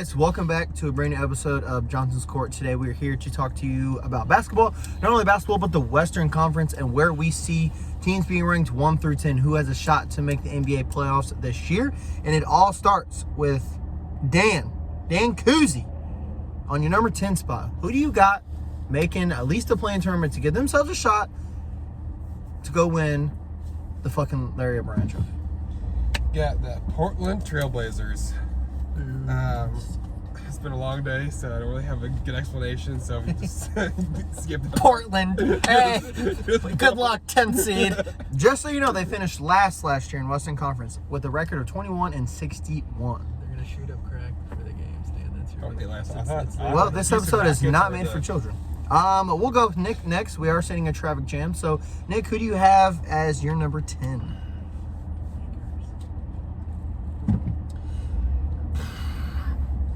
Guys, welcome back to a brand new episode of Johnson's Court. Today we're here to talk to you about basketball. Not only basketball, but the Western Conference and where we see teams being ranked 1 through 10, who has a shot to make the NBA playoffs this year. And it all starts with Dan Kuzi on your number 10 spot. Who do you got making at least a play-in tournament to give themselves a shot to go win the fucking Larry O'Brien Trophy? Yeah, the Portland Trailblazers. It's been a long day, so I don't really have a good explanation, so we just skip that. Portland. Hey, good luck, 10th seed. Just so you know, they finished last year in Western Conference with a record of 21-61. They're gonna shoot up crack for the games, Dan. That's your. Okay, last. Well, this episode is not made for children. We'll go with Nick next. We are setting a traffic jam. So, Nick, who do you have as your number 10?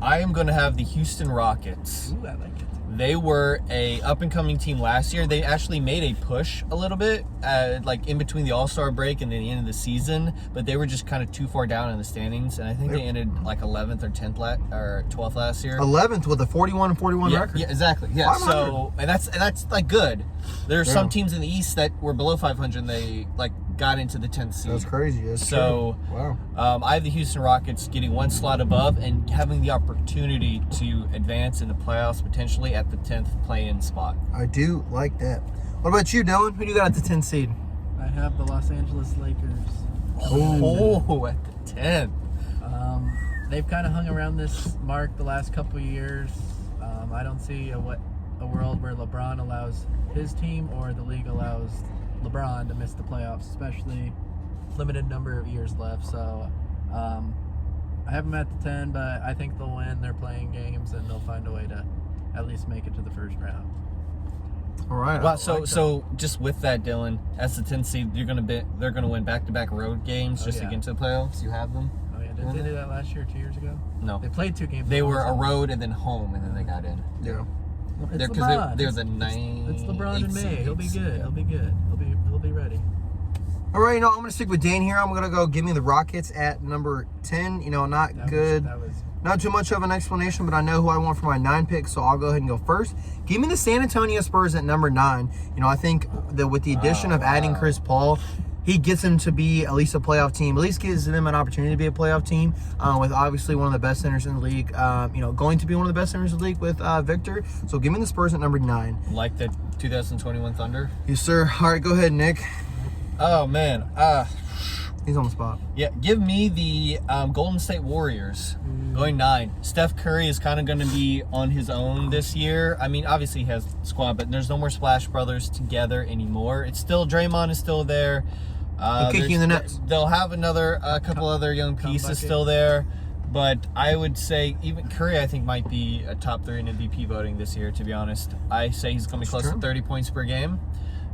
I am going to have the Houston Rockets. Ooh, I like it. They were a up-and-coming team last year. They actually made a push a little bit, like in between the All-Star break and then the end of the season, but they were just kind of too far down in the standings, and I think they ended like 11th or 12th last year. 11th with a 41-41 record. Yeah, exactly. Yeah, 500. so and that's like good. There's some teams in the East that were below 500 and they like got into the 10th seed. That's crazy. That's so true. Wow. I have the Houston Rockets getting one slot above and having the opportunity to advance in the playoffs potentially at the 10th play-in spot. I do like that. What about you, Dylan? Who do you got at the 10th seed? I have the Los Angeles Lakers. Oh, at the 10th. They've kind of hung around this mark the last couple of years. I don't see a world where LeBron allows his team or the league allows LeBron to miss the playoffs, especially limited number of years left. So I have them at the 10, but I think they'll win. They're playing games and they'll find a way to at least make it to the first round. All right. Well, so just with that, Dylan, as the 10th seed, they're gonna win back-to-back road games just to get into the playoffs. You have them? Oh yeah, didn't they do that last year, 2 years ago? No, They played 2 games. they were a road and then home, and then they got in. Yeah. It's Because LeBron. they're the 9. It's LeBron in May. He'll be good. He'll be good. He'll be ready. All right, I'm going to stick with Dan here. I'm going to go give me the Rockets at number 10. Not good. Not too much of an explanation, but I know who I want for my 9 pick, so I'll go ahead and go first. Give me the San Antonio Spurs at number 9. I think that with the addition of adding Chris Paul, he gets them to be at least a playoff team, at least gives them an opportunity to be a playoff team with obviously one of the best centers in the league, going to be one of the best centers in the league with Victor. So give me the Spurs at number 9. Like the 2021 Thunder? Yes, sir. All right, go ahead, Nick. Oh, man. He's on the spot. Yeah, give me the Golden State Warriors going 9. Steph Curry is kind of going to be on his own this year. I mean, obviously he has squad, but there's no more Splash Brothers together anymore. It's still, Draymond is still there. He'll kick you in the nuts. They'll have a couple other young pieces still there. But I would say even Curry, I think, might be a top 3 in MVP voting this year, to be honest. I say he's going to be close to 30 points per game.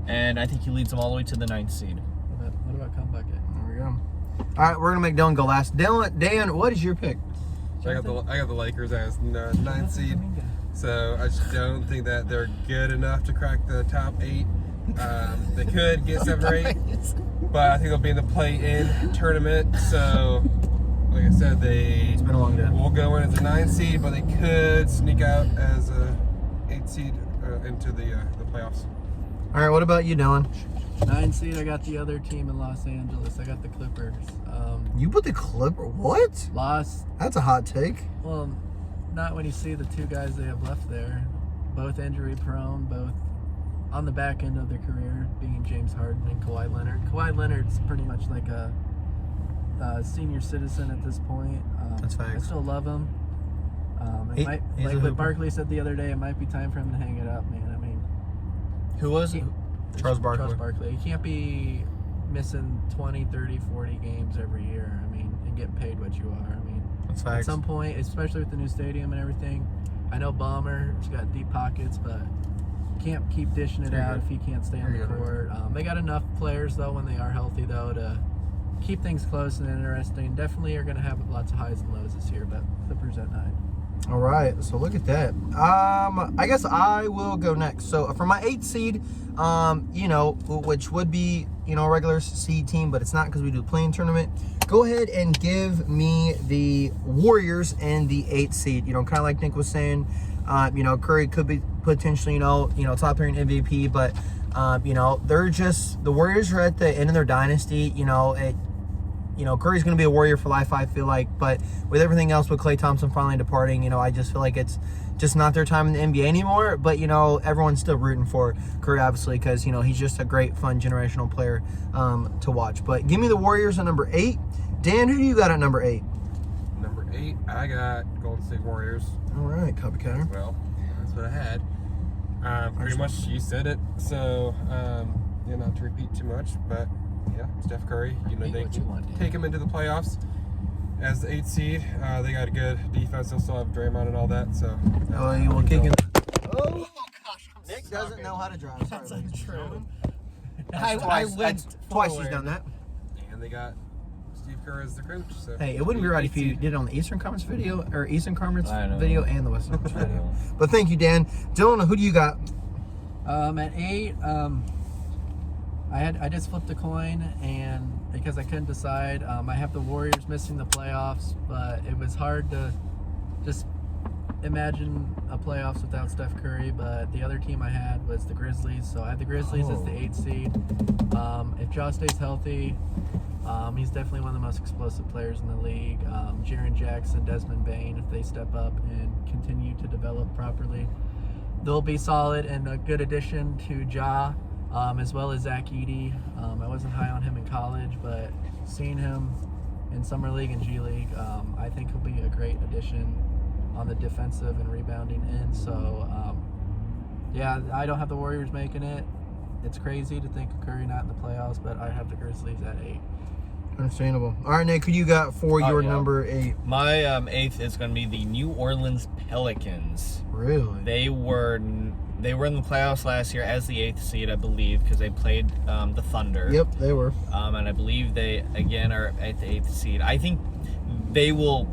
And I think he leads them all the way to the 9th seed. What about Come Bucket? There we go. All right, we're going to make Dylan go last. Dan, what is your pick? So I got the Lakers as 9th seed. So I just don't think that they're good enough to crack the top 8. They could get 7 or 8, but I think they'll be in the play-in tournament. So, like I said, It's been a long day. will go in as a 9th seed, but they could sneak out as a 8th seed into the playoffs. All right, what about you, Dylan? 9 seed, I got the other team in Los Angeles. I got the Clippers. You put the Clipper. What? Lost. That's a hot take. Well, not when you see the 2 guys they have left there. Both injury prone, both on the back end of their career, being James Harden and Kawhi Leonard. Kawhi Leonard's pretty much like a senior citizen at this point. That's facts. I still love him. Like what Barkley said the other day, it might be time for him to hang it up, man. I mean, Who was it? Charles Barkley. Charles Barkley. He can't be missing 20, 30, 40 games every year. I mean, and getting paid what you are. I mean, That's at facts. some point, especially with the new stadium and everything, I know Ballmer's got deep pockets, but can't keep dishing it out if he can't stay on the court. They got enough players, though, when they are healthy, though, to keep things close and interesting. Definitely are going to have lots of highs and lows this year, but Clippers at 9. All right, so look at that. I guess I will go next. So for my 8th seed, which would be, a regular seed team, but it's not because we do a playing tournament. go ahead and give me the Warriors and the 8th seed. You know, kind of like Nick was saying, you know, Curry could be potentially, you know, top 3 in MVP, but, you know, the Warriors are at the end of their dynasty. You know, Curry's going to be a Warrior for life, I feel like, but with everything else, with Klay Thompson finally departing, you know, I just feel like it's just not their time in the NBA anymore. But, you know, everyone's still rooting for Curry, obviously, because, you know, he's just a great, fun, generational player to watch. But give me the Warriors at number 8. Dan, who do you got at number 8? Number 8, I got Golden State Warriors. All right, copycatter. Well, that's what I had. Pretty much you said it, so yeah, not to repeat too much, but yeah, Steph Curry, you know, they can take him into the playoffs as the 8th seed. They got a good defense. They'll still have Draymond and all that, so. Oh, you will kick it. Oh gosh, Nick doesn't know how to drive. Sorry, That's ladies and untrue. gentlemen. I went That's twice she's forward. done that. And they got Steve Kerr as the coach. So. Hey, it wouldn't be right if you did it on the Eastern Conference video, or Eastern Conference I know. video and the Western Conference I video. know. But thank you, Dan. Dylan, who do you got? At 8, I just flipped a coin, and because I couldn't decide, I have the Warriors missing the playoffs, but it was hard to just imagine a playoffs without Steph Curry. But the other team I had was the Grizzlies, so I had the Grizzlies as the 8th seed. If Josh stays healthy, he's definitely one of the most explosive players in the league. Jaren Jackson, Desmond Bane, if they step up and continue to develop properly, they'll be solid and a good addition to Ja, as well as Zach Edey. I wasn't high on him in college, but seeing him in Summer League and G League, I think he'll be a great addition on the defensive and rebounding end. So, yeah, I don't have the Warriors making it. It's crazy to think of Curry not in the playoffs, but I have the Grizzlies at 8. Understandable. All right, Nick, who you got for your number 8? My 8th is going to be the New Orleans Pelicans. Really? They were in the playoffs last year as the 8th seed, I believe, because they played the Thunder. Yep, they were. And I believe they, again, are at the 8th seed. I think they will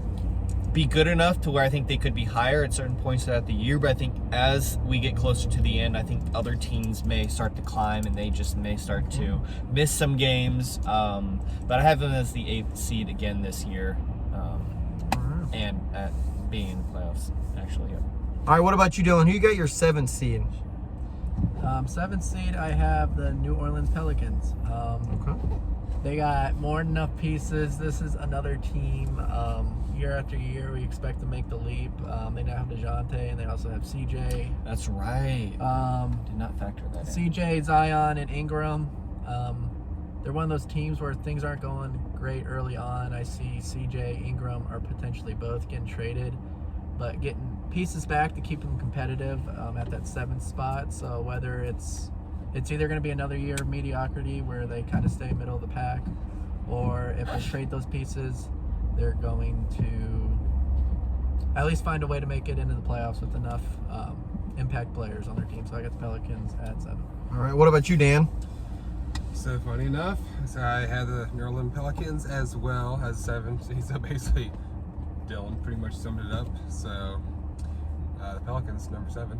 be good enough to where I think they could be higher at certain points throughout the year, but I think as we get closer to the end, I think other teams may start to climb and they just may start to miss some games. But I have them as the 8th seed again this year, and at being in the playoffs, actually. Yeah. All right, what about you, Dylan? Who you got your 7th seed? 7th seed, I have the New Orleans Pelicans. Okay. They got more than enough pieces. This is another team. Year after year, we expect to make the leap. They now have DeJounte, and they also have CJ. That's right. Did not factor that in. CJ, Zion, and Ingram. They're one of those teams where things aren't going great early on. I see CJ, Ingram are potentially both getting traded, but getting pieces back to keep them competitive at that 7th spot. So whether it's either going to be another year of mediocrity where they kind of stay middle of the pack, or if they trade those pieces, they're going to at least find a way to make it into the playoffs with enough impact players on their team. So I got the Pelicans at 7. All right, what about you, Dan? So funny enough, so I had the New Orleans Pelicans as well as 7. So basically, Dylan pretty much summed it up. So the Pelicans, number 7.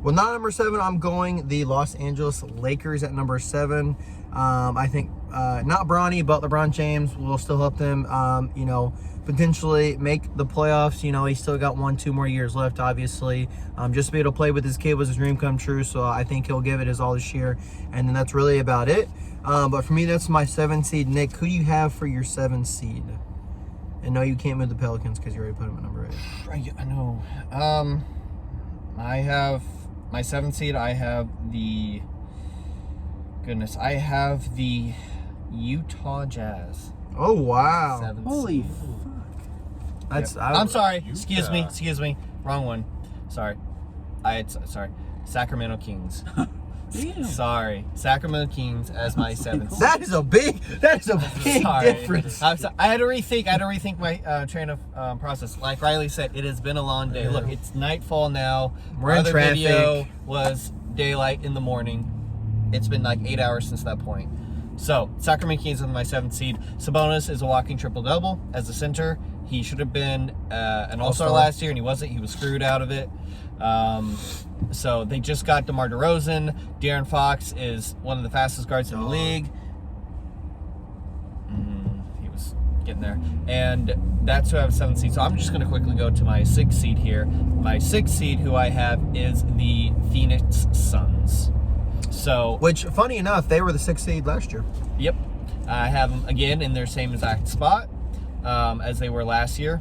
Well, not number 7. I'm going the Los Angeles Lakers at number 7. I think not Bronny, but LeBron James will still help them, you know, potentially make the playoffs. You know, he's still got 1-2 more years left, obviously. Just to be able to play with his kid was his dream come true. So I think he'll give it his all this year. And then that's really about it. But for me, that's my 7th seed. Nick, who do you have for your 7th seed? And no, you can't move the Pelicans because you already put them at number 8. I know. I have my 7th seed. I have the Utah Jazz. Oh, wow. 7th Holy seed. That's, Yep. I'm sorry. Excuse me. Wrong one. Sorry. Sorry. Sacramento Kings. Damn. Sorry. Sacramento Kings as my 7th seed. That is a big Sorry. difference. I had to rethink my train of process. Like Riley said, it has been a long day. Look, it's nightfall now. We're in Our other traffic. video was daylight in the morning. It's been like 8 hours since that point. So, Sacramento Kings is my 7th seed. Sabonis is a walking triple-double as a center. He should have been an all-star last year, and he wasn't. He was screwed out of it. So, they just got DeMar DeRozan. De'Aaron Fox is one of the fastest guards in the league. He was getting there. And that's who I have 7th seed. So I'm just going to quickly go to my 6th seed here. My 6th seed, who I have, is the Phoenix Suns. So, which, funny enough, they were the 6th seed last year. Yep. I have them again in their same exact spot as they were last year.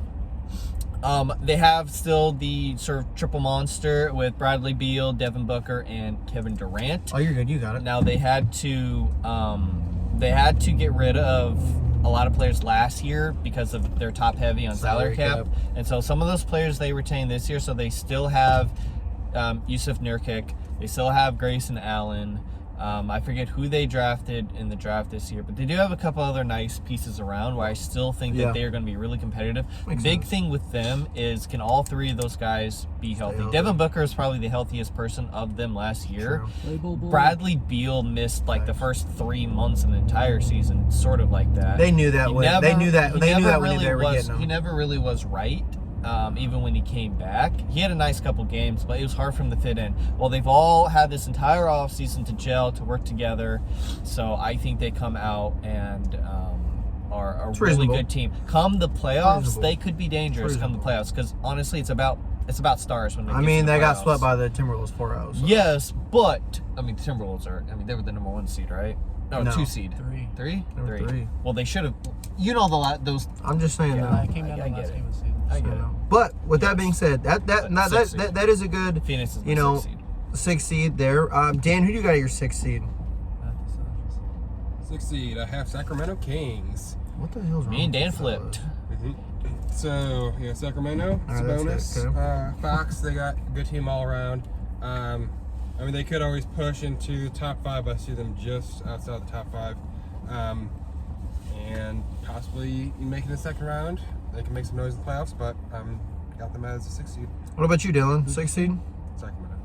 They have still the sort of triple monster with Bradley Beal, Devin Booker, and Kevin Durant. Oh, you're good. You got it. Now they had to get rid of a lot of players last year because of their top heavy on salary cap. And so some of those players they retained this year. So they still have Yusuf Nurkic. They still have Grayson Allen. I forget who they drafted in the draft this year, but they do have a couple other nice pieces around where I still think that they are going to be really competitive. Big thing with them is, can all three of those guys be healthy? Devin Booker is probably the healthiest person of them last year. Bradley Beal missed like the first 3 months in the entire season, sort of like that. They knew that. They knew that when they were getting him. He never really was right. Even when he came back, he had a nice couple games, but it was hard for him to fit in. Well, they've all had this entire offseason to gel, to work together. So I think they come out and are a really good team. Come the playoffs, they could be dangerous. Come the playoffs, because honestly, it's about stars. When they got swept by the Timberwolves 4-0. So. Yes, but I mean, the Timberwolves they were the number 1 seed, right? No, 2 seed. Three. Well, they should have. You know those. I'm just saying that. It came down to the last game of the season. I get it. But with that being said, that is a good, Phoenix is 6th seed there. Dan, who do you got at your 6th seed? 6th seed, I have Sacramento Kings. What the hell's wrong? Me and Dan flipped. So, Sacramento, it's a bonus. Okay. Fox, they got a good team all around. I mean, they could always push into the top 5, but I see them just outside the top 5. And possibly making the second round. They can make some noise in the playoffs, but got them as a 6th seed. What about you, Dylan? 6th seed? Sacramento.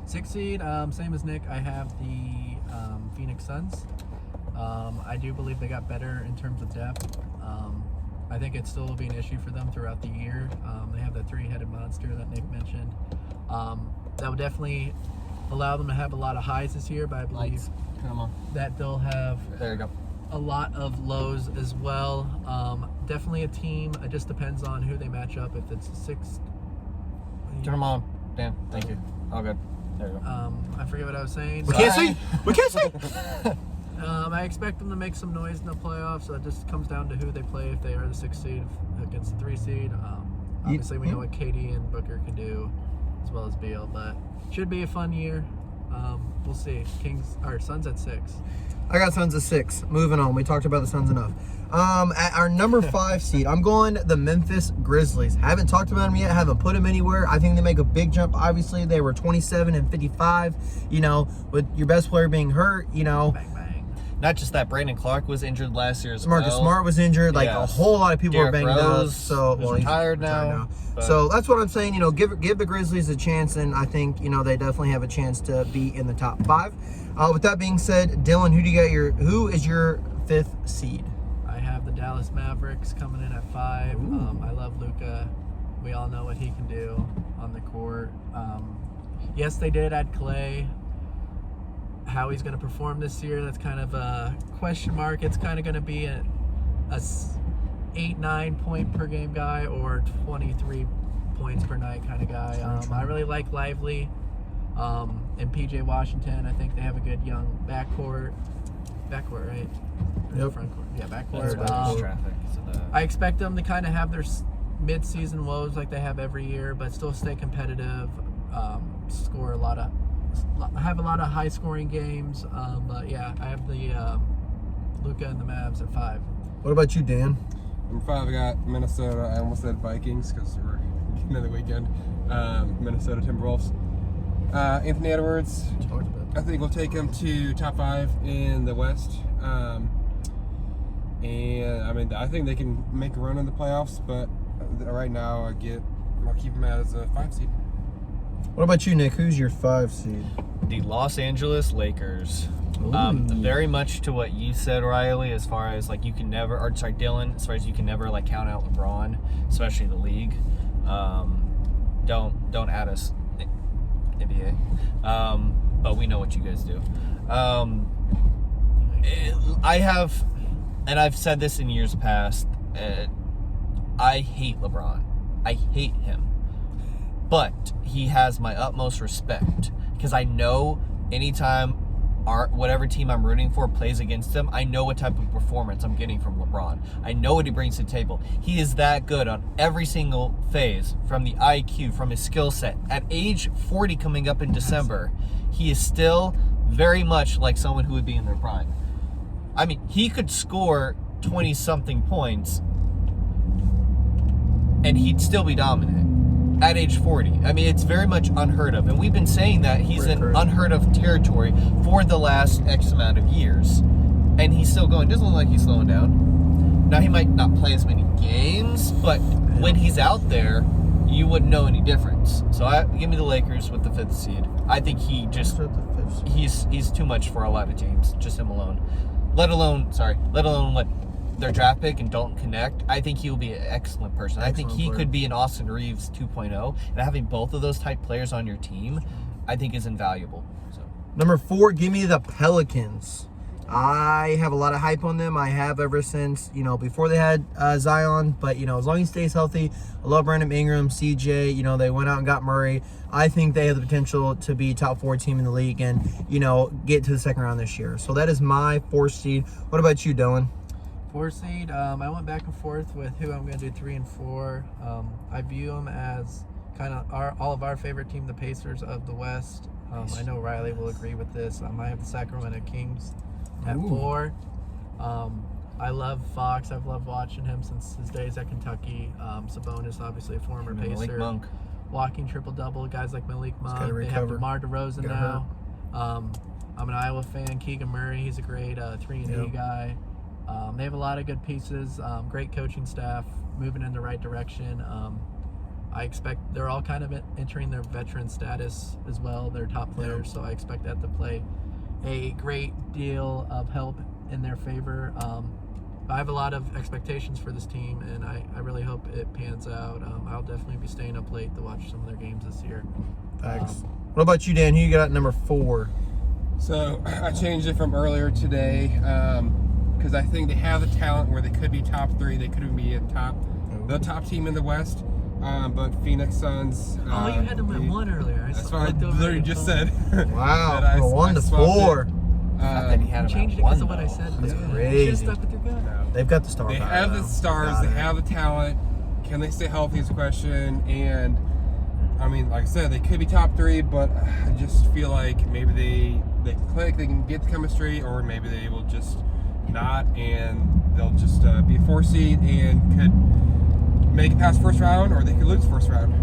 6th seed, same as Nick. I have the Phoenix Suns. I do believe they got better in terms of depth. I think it still will be an issue for them throughout the year. They have that 3-headed monster that Nick mentioned. That would definitely allow them to have a lot of highs this year, but I believe that they'll have a lot of lows as well. Definitely a team. It just depends on who they match up. If it's a 6th. Turn them on. Dan, thank you. All good. There you go. I forget what I was saying. We can't see. I expect them to make some noise in the playoffs. So it just comes down to who they play. If they are the 6th seed against the 3 seed. Obviously, we know what KD and Booker can do, as well as Beal. But should be a fun year. We'll see. Suns at 6. I got Suns at 6. Moving on. We talked about the Suns enough. At our number 5 seed, I'm going the Memphis Grizzlies. Haven't talked about them yet. Haven't put them anywhere. I think they make a big jump. Obviously, they were 27-55. With your best player being hurt. Bang, bang. Not just that, Brandon Clark was injured last year as Marcus well. Smart was injured. Like a whole lot of people Derrick were banged Rose up. So he's retired now. So that's what I'm saying. Give the Grizzlies a chance, and I think they definitely have a chance to be in the top 5. With that being said, Dylan, who is your 5th seed? I have the Dallas Mavericks coming in at 5. I love Luka. We all know what he can do on the court. Yes, they did add Clay. How he's going to perform this year, that's kind of a question mark. It's kind of going to be a 8-9 point per game guy or 23 points per night kind of guy. I really like Lively and PJ Washington. I think they have a good young backcourt, right? Yep. Front court. Yeah, That's backcourt. traffic. I expect them to kind of have their mid-season woes like they have every year, but still stay competitive. Have a lot of high-scoring games. But yeah, I have the Luka and the Mavs at 5. What about you, Dan? Number 5, I got Minnesota. I almost said Vikings because we're getting to the weekend. Minnesota Timberwolves. Anthony Edwards. I think we'll take him to top 5 in the West. And I think they can make a run in the playoffs, but right now I'll keep him as a 5 seed. What about you, Nick? Who's your 5 seed? The Los Angeles Lakers. Very much to what you said, Riley, as far as you can never, Dylan, as far as you can never count out LeBron, especially the league. Don't add us, NBA. But we know what you guys do. I've said this in years past, I hate LeBron. I hate him. But he has my utmost respect because I know anytime whatever team I'm rooting for plays against him, I know what type of performance I'm getting from LeBron. I know what he brings to the table. He is that good on every single phase, from the IQ, from his skill set. At age 40 coming up in December, he is still very much like someone who would be in their prime. I mean, he could score 20-something points and he'd still be dominant at age 40. I mean, it's very much unheard of. And we've been saying that he's in unheard of territory for the last X amount of years. And he's still going. Doesn't look like he's slowing down. Now, he might not play as many games, but when he's out there, you wouldn't know any difference. So give me the Lakers with the 5th seed. I think he's too much for a lot of teams, just him alone. Let alone what their draft pick and Dalton connect. I think he will be an excellent person. I think he could be an Austin Reeves 2.0, and having both of those type players on your team, I think is invaluable. So Number 4, give me the Pelicans. I have a lot of hype on them. I have ever since, before they had Zion. But, as long as he stays healthy, I love Brandon Ingram, CJ. They went out and got Murray. I think they have the potential to be top 4 team in the league and, get to the second round this year. So that is my 4th seed. What about you, Dylan? 4 seed, I went back and forth with who I'm going to do 3 and 4. I view them as kind of all of our favorite team, the Pacers of the West. I know Riley will agree with this. I have the Sacramento Kings at 4. I love Fox. I've loved watching him since his days at Kentucky. Sabonis, obviously a former Pacer. Malik Monk. Walking triple-double. Guys like Malik Monk. They have DeMar DeRozan now. I'm an Iowa fan. Keegan Murray, he's a great 3-and-D guy. They have a lot of good pieces, great coaching staff, moving in the right direction. I expect they're all kind of entering their veteran status as well, their top players, so I expect that to play a great deal of help in their favor. I have a lot of expectations for this team, and I really hope it pans out. I'll definitely be staying up late to watch some of their games this year. Thanks. What about you, Dan? Who you got at number 4? So I changed it from earlier today because I think they have the talent where they could be top 3. They could be the top team in the West. But Phoenix Suns. You had them at 1 earlier. That's what I literally just said. Wow, from 1 to 4. That he had you changed it because of what I said. That's You crazy. should have stuck with your gut. No. They've got the star They power, have the though. stars. They have the talent. Can they stay healthy is a question. And I mean, like I said, they could be top 3, but I just feel like maybe they can click, they can get the chemistry, or maybe they will just not, and they'll just be a 4 seed and could make it past first round, or they could lose first round.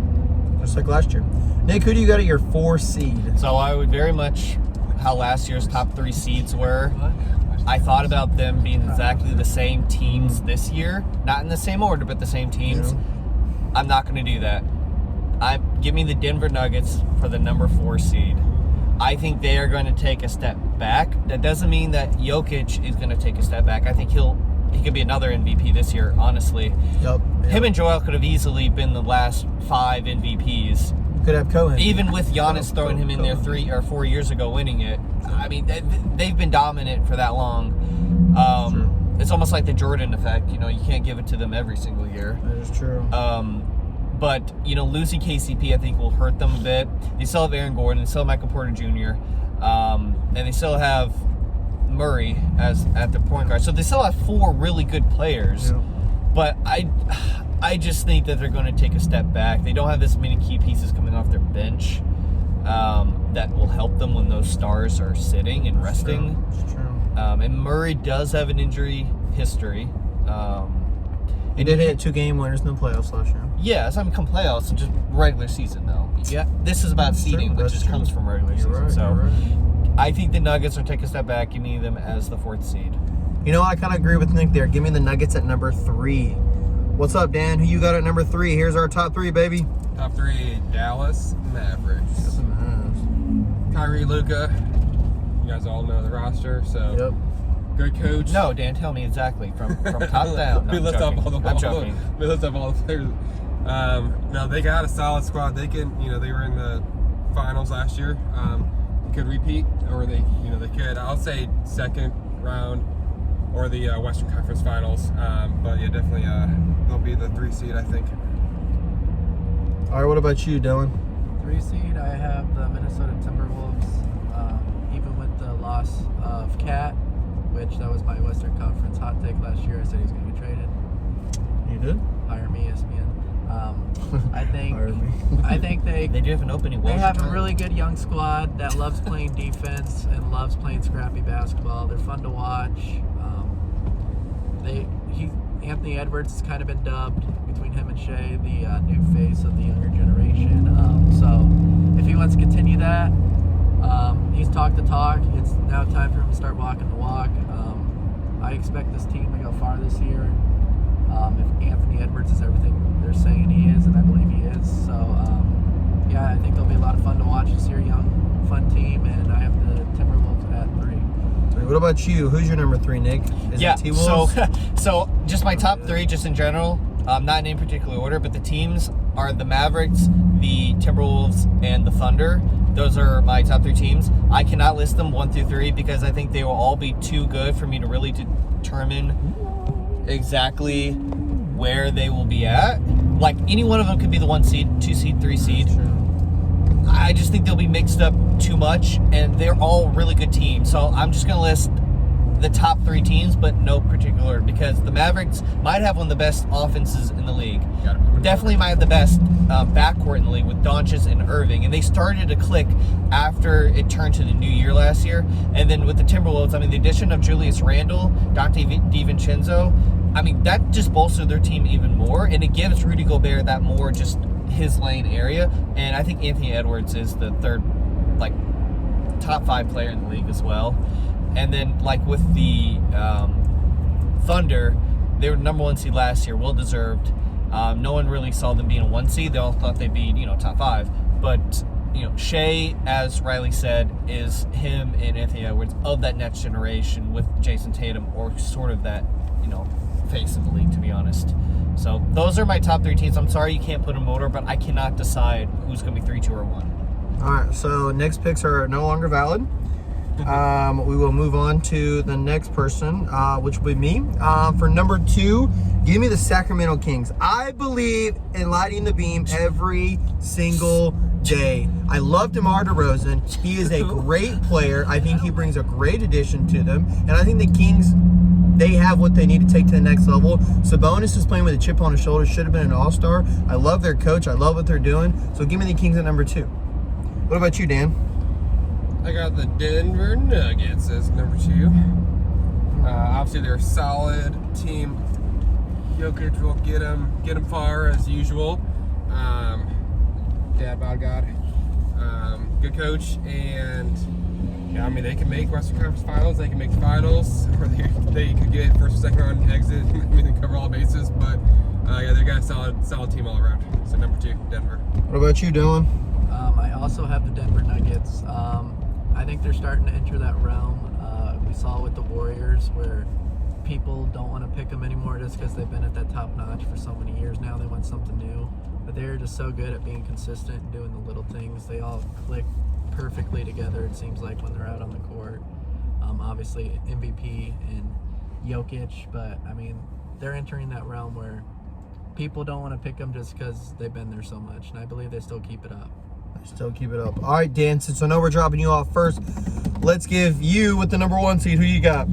Just like last year. Nick, who do you got at your 4 seed? So I would very much how last year's top 3 seeds were. I thought about them being exactly the same teams this year. Not in the same order, but the same teams. Yeah. I'm not going to do that. Give me the Denver Nuggets for the number 4 seed. I think they are going to take a step back. That doesn't mean that Jokic is going to take a step back. I think he could be another MVP this year, honestly. Yep. Him and Joel could have easily been the last 5 MVPs. Could have Cohen. Even with Giannis throwing him in there 3 or 4 years ago winning it. I mean, they've been dominant for that long. It's almost like the Jordan effect. You can't give it to them every single year. That is true. But, losing KCP, I think, will hurt them a bit. They still have Aaron Gordon. They still have Michael Porter Jr. And they still have Murray at their point guard. So they still have 4 really good players. Yeah. But I just think that they're going to take a step back. They don't have as many key pieces coming off their bench that will help them when those stars are sitting and resting. It's true. And Murray does have an injury history. He did hit 2 game winners in the playoffs last year. Yes, come playoffs and just regular season though. Yeah, this is about seeding, which just comes from regular season. Right, so right. I think the Nuggets are taking a step back, giving them as the 4th seed. I kind of agree with Nick there. Give me the Nuggets at number 3. What's up, Dan? Who you got at number 3? Here's our top 3, baby. Top 3, Dallas Mavericks. Kyrie, Luka. You guys all know the roster, so Yep. good coach. No, Dan, tell me exactly from top down. No, We list up all the I'm joking. We list up all the players. No, they got a solid squad. They can, they were in the finals last year. Could repeat, or they could. I'll say second round or the Western Conference Finals. But yeah, definitely they'll be the 3 seed, I think. All right, what about you, Dylan? 3 seed, I have the Minnesota Timberwolves. Even with the loss of Cat, which that was my Western Conference hot take last year. I said he's going to get traded. You did? Hire me, ESPN. I think Hire me. I think they do have an opening. They have a really good young squad that loves playing defense and loves playing scrappy basketball. They're fun to watch. Anthony Edwards has kind of been dubbed between him and Shea the new face of the younger generation. So if he wants to continue that, he's talked the talk. It's now time for him to start walking the walk. I expect this team to go far this year. If Anthony Edwards is everything they're saying he is, and I believe he is. So, yeah, I think they'll be a lot of fun to watch this year. Young, fun team, and I have the Timberwolves at 3. What about you? Who's your number 3, Nick? Is it T-Wolves? So just my top 3, just in general, not in any particular order, but the teams are the Mavericks, the Timberwolves, and the Thunder. Those are my top 3 teams. I cannot list them 1 through 3 because I think they will all be too good for me to really determine exactly where they will be at. Like, any one of them could be the 1 seed, 2 seed, 3 seed. I just think they'll be mixed up too much, and they're all really good teams. So I'm just going to list the top 3 teams, but no particular, because the Mavericks might have one of the best offenses in the league. Definitely might have the best backcourt in the league with Doncic and Irving, and they started to click after it turned to the new year last year. And then with the Timberwolves, I mean, the addition of Julius Randle, Dante DiVincenzo, I mean, that just bolstered their team even more, and it gives Rudy Gobert that more just his lane area. And I think Anthony Edwards is the third, like, top 5 player in the league as well. And then, like, with the Thunder, they were number 1 seed last year, well deserved. No one really saw them being a 1 seed. They all thought they'd be, top 5. But, Shea, as Riley said, is him and Anthony Edwards of that next generation with Jason Tatum, or sort of that, face of the league, to be honest. So those are my top 3 teams. I'm sorry you can't put them in order, but I cannot decide who's going to be 3, 2, or 1. All right, so next picks are no longer valid. We will move on to the next person, which will be me. For number 2, give me the Sacramento Kings. I believe in lighting the beam every single day. I love DeMar DeRozan. He is a great player. I think he brings a great addition to them. And I think the Kings, they have what they need to take to the next level. Sabonis is playing with a chip on his shoulder. Should have been an all-star. I love their coach. I love what they're doing. So give me the Kings at number 2. What about you, Dan? I got the Denver Nuggets as number 2. Obviously, they're a solid team. Jokic will get them far as usual. Dad bod God. Good coach, and yeah, I mean, they can make Western Conference Finals. They can make finals, or they could get first or second round exit. I mean, they cover all bases, but yeah, they got a solid team all around. So number 2, Denver. What about you, Dylan? I also have the Denver Nuggets. I think they're starting to enter that realm. We saw with the Warriors where people don't want to pick them anymore just because they've been at that top notch for so many years now. They want something new. But they're just so good at being consistent and doing the little things. They all click perfectly together, it seems like, when they're out on the court. Obviously, MVP and Jokic, but, I mean, they're entering that realm where people don't want to pick them just because they've been there so much. And I believe they still keep it up. Still keep it up. All right, Dan, since I know we're dropping you off first, let's give you with the number 1 seed. Who you got?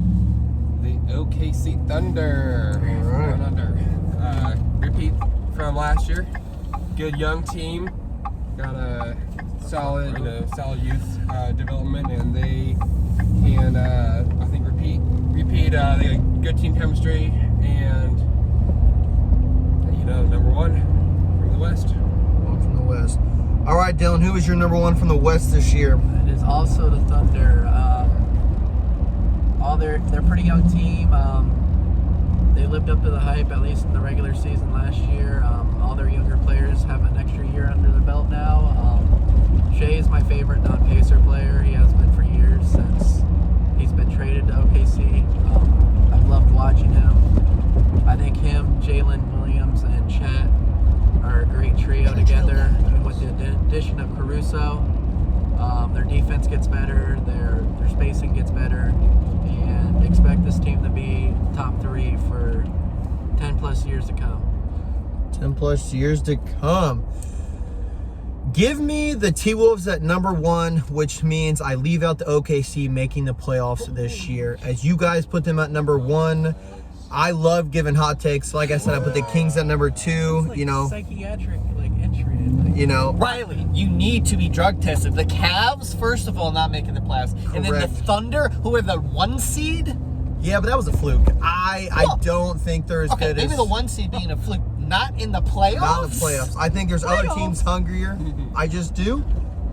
The OKC Thunder. All right. Going under. Repeat from last year. Good young team. Got a solid youth development, and they can, I think, repeat. They got good team chemistry, and number 1 from the West. One from the West. All right, Dylan, who is your number 1 from the West this year? It is also the Thunder. They're a pretty young team. They lived up to the hype, at least in the regular season last year. All their younger players have an extra year under their belt now. Shea is my favorite non-Pacer player. He has been for years since he's been traded to OKC. I've loved watching him. I think him, Jalen Williams, and Chet are a great trio together. And with the addition of Caruso, Their defense gets better, their spacing gets better, and expect this team to be top 3 for 10 plus years to come. 10 plus years to come. Give me the T-Wolves at number 1, which means I leave out the OKC making the playoffs this year. As you guys put them at number 1, I love giving hot takes. Like I said, I put the Kings at number 2. Like you know, psychiatric entry. you know, Riley, you need to be drug tested. The Cavs, first of all, not making the playoffs, and then the Correct. Thunder, who are the 1 seed. yeah, but that was a fluke. I don't think they're as Okay, good maybe as the 1 seed being a fluke, not in the playoffs. not in the playoffs. I think there's other teams hungrier. I just do.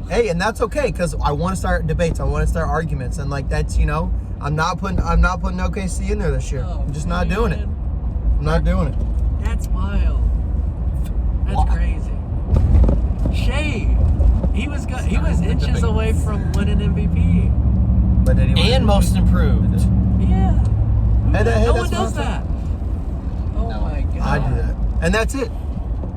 Hey, and that's okay because I want to start debates. I want to start arguments, and like that's I'm not putting OKC in there this year. Oh, I'm just not doing it. man. I'm not doing it. That's wild. That's Wow. crazy. Shea, he was inches away from winning MVP. But anyway, And most improved. Yeah. Hey, No one that's does what I'm that. Oh No. my god. I do that, and that's it.